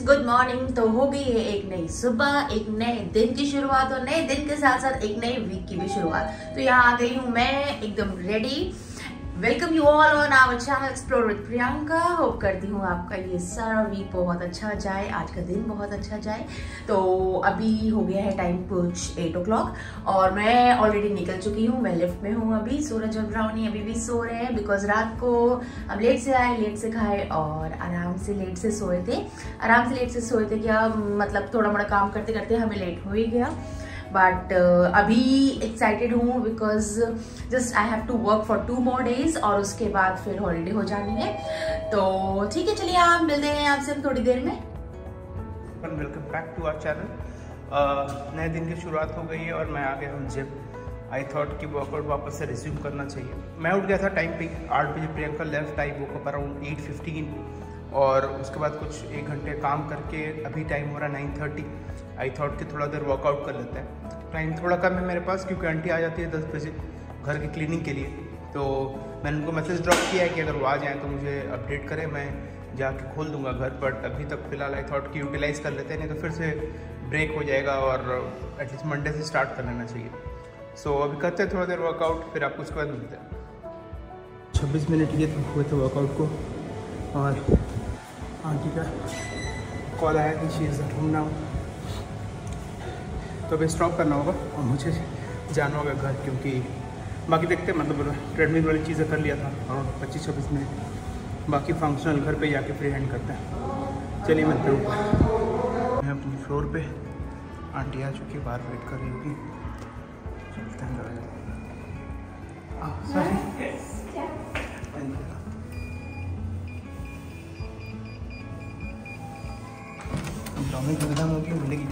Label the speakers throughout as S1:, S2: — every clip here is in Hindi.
S1: Good morning. तो हो गई है एक नई सुबह, एक नए दिन की शुरुआत और नए दिन के साथ साथ एक नई वीक की भी शुरुआत। तो यहाँ आ गई हूँ मैं एकदम ready. Welcome you all on our channel explore with Priyanka. Hope करती हूँ आपका ये सारा वीक बहुत अच्छा जाए, आज का दिन बहुत अच्छा जाए। तो अभी हो गया है टाइम कुछ 8 o'clock और मैं ऑलरेडी निकल चुकी हूँ। मैं लिफ्ट में हूँ अभी। सूरज और ब्राउनी अभी भी सो रहे हैं बिकॉज रात को हम लेट से आए, लेट से खाए और आराम से लेट से सोए थे। क्या मतलब थोड़ा मोड़ा काम करते करते हमें लेट हो ही गया। बट अभी एक्साइटेड हूँ because just I have to work for 2 more days और उसके बाद फिर हॉलीडे हो जानी है। तो ठीक है, चलिए आप मिलते हैं आपसे थोड़ी देर में।
S2: Welcome back to our channel. नए दिन की शुरुआत हो गई है और मैं आ गया हूँ जिम। आई थॉट कि वर्कआउट वापस से रिज्यूम करना चाहिए। मैं उठ गया था टाइम पे 8 बजे। प्रियंका लेफ्ट, आई वोक अप अराउंड 8:15 और उसके बाद कुछ 1 घंटे काम करके अभी टाइम हो रहा है 9:30। आई थॉट कि थोड़ा देर वर्कआउट कर लेते हैं। टाइम थोड़ा कम है मेरे पास क्योंकि आंटी आ जाती है 10 बजे घर की क्लीनिंग के लिए। तो मैंने उनको मैसेज ड्रॉप किया है कि अगर वो आ जाएँ तो मुझे अपडेट करें, मैं जाके खोल दूंगा घर। बट अभी तक फिलहाल आई थॉट कि यूटिलाइज़ कर लेते हैं, नहीं तो फिर से ब्रेक हो जाएगा और एटलीस्ट मंडे से स्टार्ट कर लेना चाहिए। सो अभी करते हैं थोड़ा देर वर्कआउट, फिर आपको उसके बाद मिलते हैं। 26 मिनट ये हुए थे वर्कआउट को और आंटी का कॉल आया कि she is at home now. तो अभी स्टॉप करना होगा और मुझे जाना होगा घर, क्योंकि बाकी देखते हैं मतलब ट्रेडमिल वाली चीज़ें कर लिया था और 25-26 मिनट बाकी फंक्शनल घर पे जाके फ्री हैंड करते हैं। चलिए मिलते हैं ऊपर। मैं अपनी फ्लोर पे, आंटी आ चुकी है, बाहर वेट कर रही होगी। चलते हैं ब्राउनी खरीदाम होगी, मिलेगी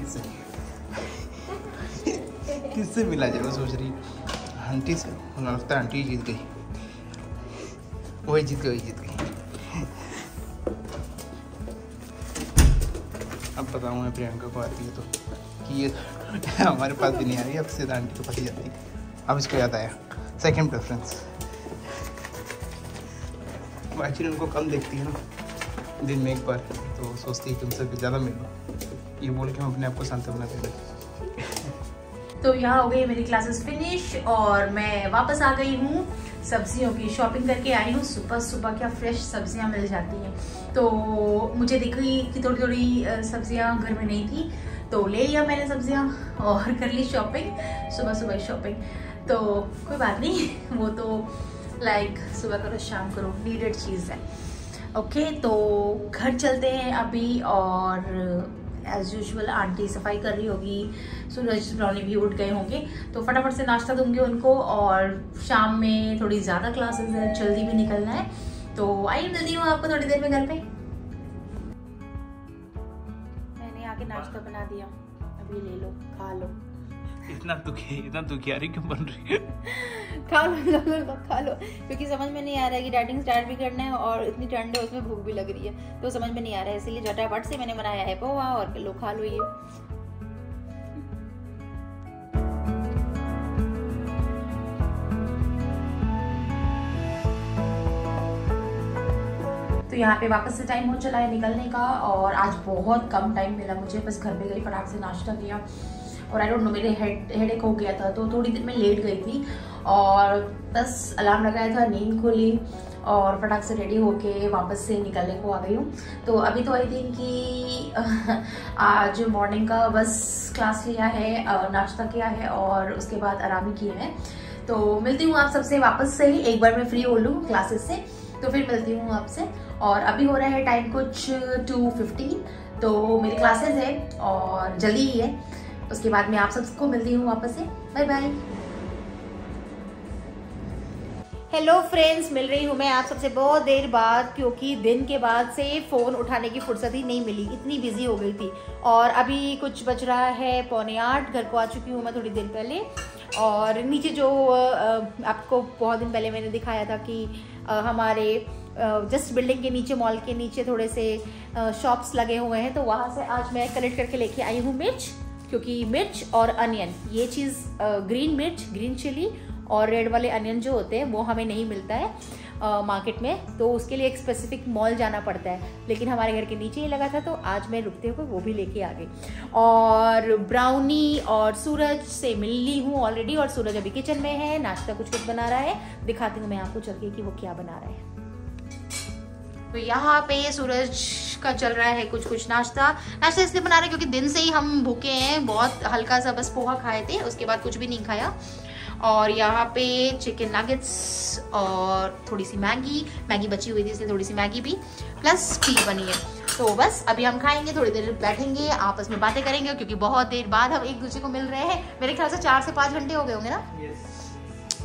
S2: किससे मिला जाए वो सोच रही आंटी से। मुझे लगता है आंटी जीत गई, वही जीत गई। अब बताऊँ मैं प्रियंका को आ रही है तो कि ये हमारे पास भी नहीं आ रही, अब सीधा आंटी के पास ही जाती। अब इसको याद आया सेकंड प्रेफरेंस। एक्चुअली उनको कम देखती है ना दिन में एक बार, तो सोचती है कि उनसे ज़्यादा मिलो। ये बोल के हम अपने आप को शांत बना देते।
S1: तो यहाँ हो गई मेरी क्लासेस फिनिश और मैं वापस आ गई हूँ। सब्जियों की शॉपिंग करके आई हूँ। सुबह सुबह क्या फ्रेश सब्जियाँ मिल जाती हैं। तो मुझे दिखी कि थोड़ी थोड़ी सब्जियाँ घर में नहीं थी, तो ले लिया मैंने सब्जियाँ और कर ली शॉपिंग। सुबह शॉपिंग तो कोई बात नहीं, वो तो लाइक सुबह करो शाम करो, नीडेड चीज़ है। ओके, तो घर चलते हैं अभी और एज यूजुअल आंटी सफाई कर रही होगी, सूरज ब्राउनी भी उठ गए होंगे, तो फटाफट से नाश्ता दूंगी उनको। और शाम में थोड़ी ज़्यादा क्लासेस है, जल्दी भी निकलना है। तो आइए मिलती हूँ आपको थोड़ी देर में घर पे। मैंने आके नाश्ता बना दिया, अभी ले लो, खा लो।
S2: इतना दुखियारी क्यों बन रही है?
S1: खा लो क्योंकि समझ में नहीं आ रहा है कि डाइटिंग स्टार्ट भी करना है और इतनी ठंड है, उसमें भूख भी लग रही है, तो समझ में नहीं आ रहा है, इसीलिए झटापट से मैंने बनाया है पोहा और लो खा लो ये। तो यहाँ पे वापस से टाइम हो चला है निकलने का और आज बहुत कम टाइम मिला मुझे। बस घर पे गई, फटाक से नाश्ता किया और आई डोंट नो मेरे हेडेक हो गया था, तो थोड़ी देर में लेट गई थी और बस अलार्म लगाया था, नींद खुली और फटाक से रेडी होके वापस से निकलने को आ गई हूँ। तो अभी तो आई थिंक कि आज मॉर्निंग का बस क्लास लिया है, नाश्ता किया है और उसके बाद आराम ही किया है। तो मिलती हूँ आप सबसे वापस से ही, एक बार मैं फ्री हो लूँ क्लासेस से तो फिर मिलती हूँ आपसे। और अभी हो रहा है टाइम कुछ 2:15, तो मेरी क्लासेस है और जल्दी ही है। उसके बाद मैं आप सबको मिलती हूँ वापस से। Bye bye. हेलो फ्रेंड्स, मिल रही हूँ मैं आप सबसे बहुत देर बाद, क्योंकि दिन के बाद से फ़ोन उठाने की फुर्सत ही नहीं मिली, इतनी बिजी हो गई थी। और अभी कुछ बज रहा है 7:45, घर को आ चुकी हूँ मैं थोड़ी देर पहले। और नीचे जो आपको बहुत दिन पहले मैंने दिखाया था कि हमारे जस्ट बिल्डिंग के नीचे, मॉल के नीचे थोड़े से शॉप्स लगे हुए हैं, तो वहाँ से आज मैं कलेक्ट करके लेके आई हूँ मिर्च, क्योंकि मिर्च और अनियन, ये चीज़ ग्रीन मिर्च, ग्रीन चिली और रेड वाले अनियन जो होते हैं वो हमें नहीं मिलता है मार्केट में, तो उसके लिए एक स्पेसिफिक मॉल जाना पड़ता है। लेकिन हमारे घर के नीचे ही लगा था, तो आज मैं रुकते हुए वो भी लेके आ गई। और ब्राउनी और सूरज से मिल ली हूँ ऑलरेडी, और सूरज अभी किचन में है, नाश्ता कुछ बना रहा है। दिखाती हूँ मैं आपको चल के कि वो क्या बना रहा है। तो यहाँ पे सूरज का चल रहा है कुछ नाश्ता इसलिए बना रहे हैं क्योंकि दिन से ही हम भूखे हैं, बहुत हल्का सा बस पोहा खाए थे, उसके बाद कुछ भी नहीं खाया। और यहाँ पे चिकन नगेट्स और थोड़ी सी मैगी बची हुई थी, इसलिए थोड़ी सी मैगी भी प्लस टी बनी है। तो बस अभी हम खाएंगे, थोड़ी देर बैठेंगे, आपस में बातें करेंगे, क्योंकि बहुत देर बाद हम एक दूसरे को मिल रहे हैं। मेरे ख्याल से 4 से 5 घंटे हो गए होंगे ना।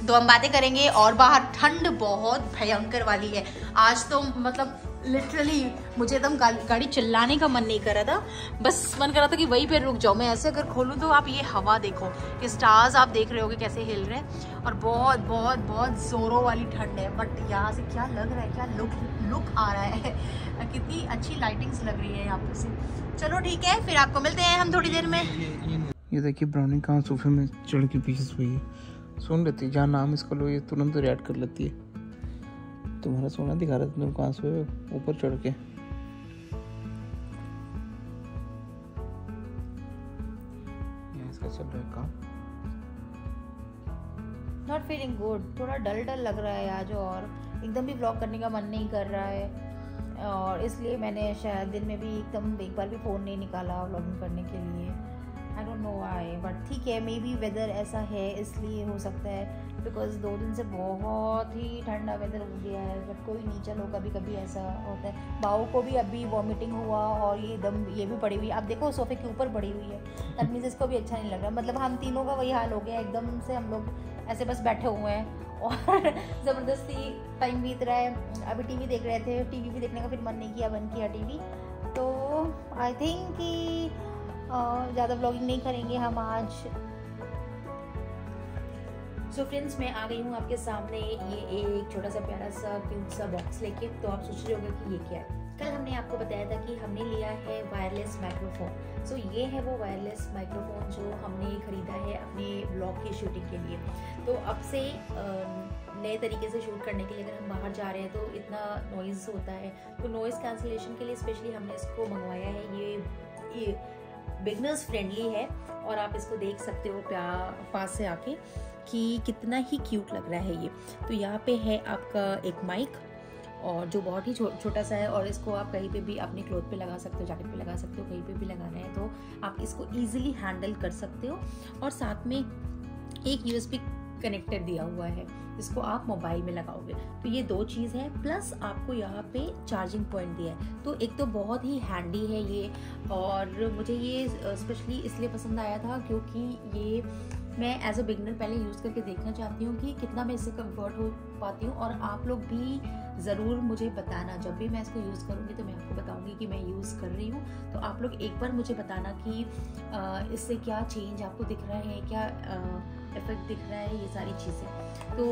S1: तो हम बातें करेंगे। और बाहर ठंड बहुत भयंकर वाली है आज, तो मतलब लिटरली मुझे एकदम गाड़ी चलाने का मन नहीं कर रहा था, बस मन कर रहा था कि वहीं पे रुक जाओ। मैं ऐसे अगर खोलूँ तो आप ये हवा देखो, कि स्टार्स आप देख रहे होगे कैसे हिल रहे हैं, और बहुत बहुत बहुत जोरों वाली ठंड है। बट यहाँ से क्या लग रहा है, क्या लुक आ रहा है, कितनी अच्छी लाइटिंग्स लग रही है यहाँ पे से। चलो ठीक है, फिर आपको मिलते हैं हम थोड़ी देर में।
S2: ये देखिए ब्राउनी कहाँ सोफे में चढ़ के पीछे हुई है, सुन लेती है, जहाँ नाम इसका लो ये तुरंत रिएक्ट कर लेती है। तुम्हारा सोना दिखा रहा था, तुम कहाँ सोए हो? ऊपर चढ़ के। इसका चल रहा है काम।
S1: नॉट फीलिंग गुड, थोड़ा डल लग रहा है आज, और एकदम भी व्लॉग करने का मन नहीं कर रहा है, और इसलिए मैंने शायद दिन में भी एकदम एक बार भी फ़ोन नहीं निकाला व्लॉगिंग करने के लिए। I don't know why, but ठीक है, मे बी वेदर ऐसा है इसलिए हो सकता है, बिकॉज 2 दिन से बहुत ही ठंडा वेदर हो गया है। बट कोई नहीं, चलो कभी कभी ऐसा होता है। बाऊ को भी अभी वॉमिटिंग हुआ, और ये भी पड़ी हुई, आप देखो सोफे के ऊपर पड़ी हुई है, दैट मीन्स इसको भी अच्छा नहीं लग रहा। मतलब हम तीनों का वही हाल हो गया, एकदम से हम लोग ऐसे बस बैठे हुए हैं और ज़बरदस्ती टाइम बीत रहा है। अभी टीवी देख रहे थे, टीवी भी देखने का फिर मन नहीं किया, बंद किया टीवी। तो आई थिंक कि ज़्यादा व्लॉगिंग नहीं करेंगे हम आज। सो फ्रेंड्स, मैं आ गई हूँ आपके सामने ये एक छोटा सा प्यारा सा क्यूट सा बॉक्स लेके। तो आप सोच रहे होंगे कि ये क्या है। कल हमने आपको बताया था कि हमने लिया है वायरलेस माइक्रोफोन। सो ये है वो वायरलेस माइक्रोफोन जो हमने खरीदा है अपने ब्लॉग की शूटिंग के लिए। तो अब से नए तरीके से शूट करने के लिए अगर हम बाहर जा रहे हैं तो इतना नॉइज़ होता है, तो नॉइज़ कैंसिलेशन के लिए स्पेशली हमने इसको मंगवाया है। ये बिगनर्स फ्रेंडली है, और आप इसको देख सकते हो पास से आके कि कितना ही क्यूट लग रहा है ये। तो यहाँ पे है आपका एक माइक, और जो बहुत ही छोटा सा है, और इसको आप कहीं पे भी अपने क्लोथ पे लगा सकते हो, जैकेट पे लगा सकते हो, कहीं पे भी लगाना है तो आप इसको इजीली हैंडल कर सकते हो। और साथ में एक USB कनेक्टर दिया हुआ है, इसको आप मोबाइल में लगाओगे। तो ये 2 चीज़ है, प्लस आपको यहाँ पे चार्जिंग पॉइंट दिया है। तो एक तो बहुत ही हैंडी है ये, और मुझे ये स्पेशली इसलिए पसंद आया था क्योंकि ये मैं एज अ बिगनर पहले यूज़ करके देखना चाहती हूँ कि कितना मैं इससे कंफर्ट हो पाती हूँ। और आप लोग भी ज़रूर मुझे बताना, जब भी मैं इसको यूज़ करूँगी तो मैं आपको बताऊँगी कि मैं यूज़ कर रही हूँ। तो आप लोग एक बार मुझे बताना कि इससे क्या चेंज आपको दिख रहा है, क्या इफेक्ट दिख रहा है, ये सारी चीज़ें। तो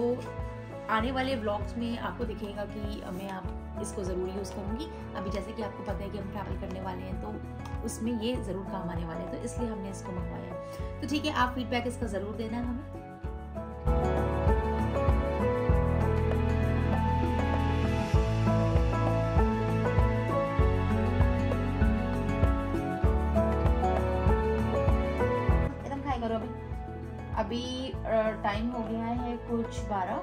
S1: आने वाले व्लॉग्स में आपको दिखेगा कि मैं आप इसको ज़रूर यूज़ करूँगी। अभी जैसे कि आपको पता है कि हम ट्रैवल करने वाले हैं, तो उसमें ये ज़रूर काम आने वाले हैं, तो इसलिए हमने इसको मंगवाया। तो ठीक है, आप फीडबैक इसका ज़रूर देना हमें। एकदम खाए करो। अभी टाइम हो गया है कुछ 12,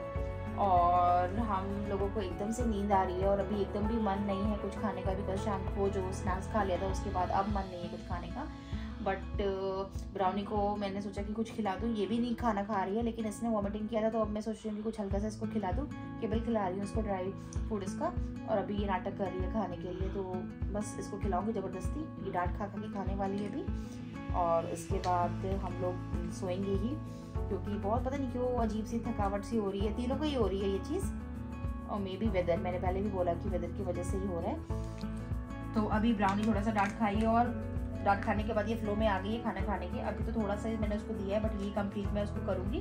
S1: और हम लोगों को एकदम से नींद आ रही है, और अभी एकदम भी मन नहीं है कुछ खाने का। भी कल शाम को जो स्नैक्स खा लिया था उसके बाद अब मन नहीं है कुछ खाने का। बट ब्राउनी को मैंने सोचा कि कुछ खिला दूँ, ये भी नहीं खाना खा रही है, लेकिन इसने वॉमिटिंग किया था, तो अब मैं सोच रही हूँ कि कुछ हल्का सा इसको खिला दूँ। केवल खिला रही हूँ इसको ड्राई फूड इसका, और अभी ये नाटक कर रही है खाने के लिए, तो बस इसको खिलाऊंगी ज़बरदस्ती। ये डांट खा के खाने वाली है अभी, और इसके बाद हम लोग सोएंगे ही, क्योंकि बहुत पता नहीं क्यों अजीब सी थकावट सी हो रही है, तीनों को ही हो रही है ये चीज़। और मे बी वेदर, मैंने पहले भी बोला कि वेदर की वजह से ही हो रहा है। तो अभी ब्राउनी थोड़ा सा डांट खाई, और डांट खाने के बाद ये फ्लो में आ गई है खाना खाने के। अभी तो थोड़ा सा मैंने उसको दिया है, बट ये कंप्लीट मैं उसको करूँगी।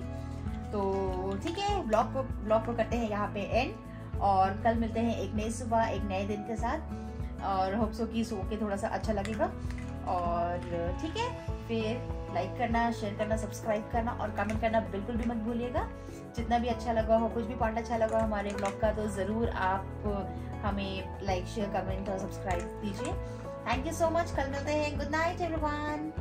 S1: तो ठीक है, ब्लॉग को करते हैं यहाँ पे एंड, और कल मिलते हैं एक नई सुबह, एक नए दिन के साथ। और होप सो कि सो के थोड़ा सा अच्छा लगेगा। और ठीक है, फिर लाइक करना, शेयर करना, सब्सक्राइब करना और कमेंट करना बिल्कुल भी मत भूलिएगा। जितना भी अच्छा लगा हो, कुछ भी पार्ट अच्छा लगा हमारे ब्लॉग का, तो ज़रूर आप हमें लाइक, शेयर, कमेंट और सब्सक्राइब कीजिए। Thank you so much. कल मिलते हैं। Good night everyone.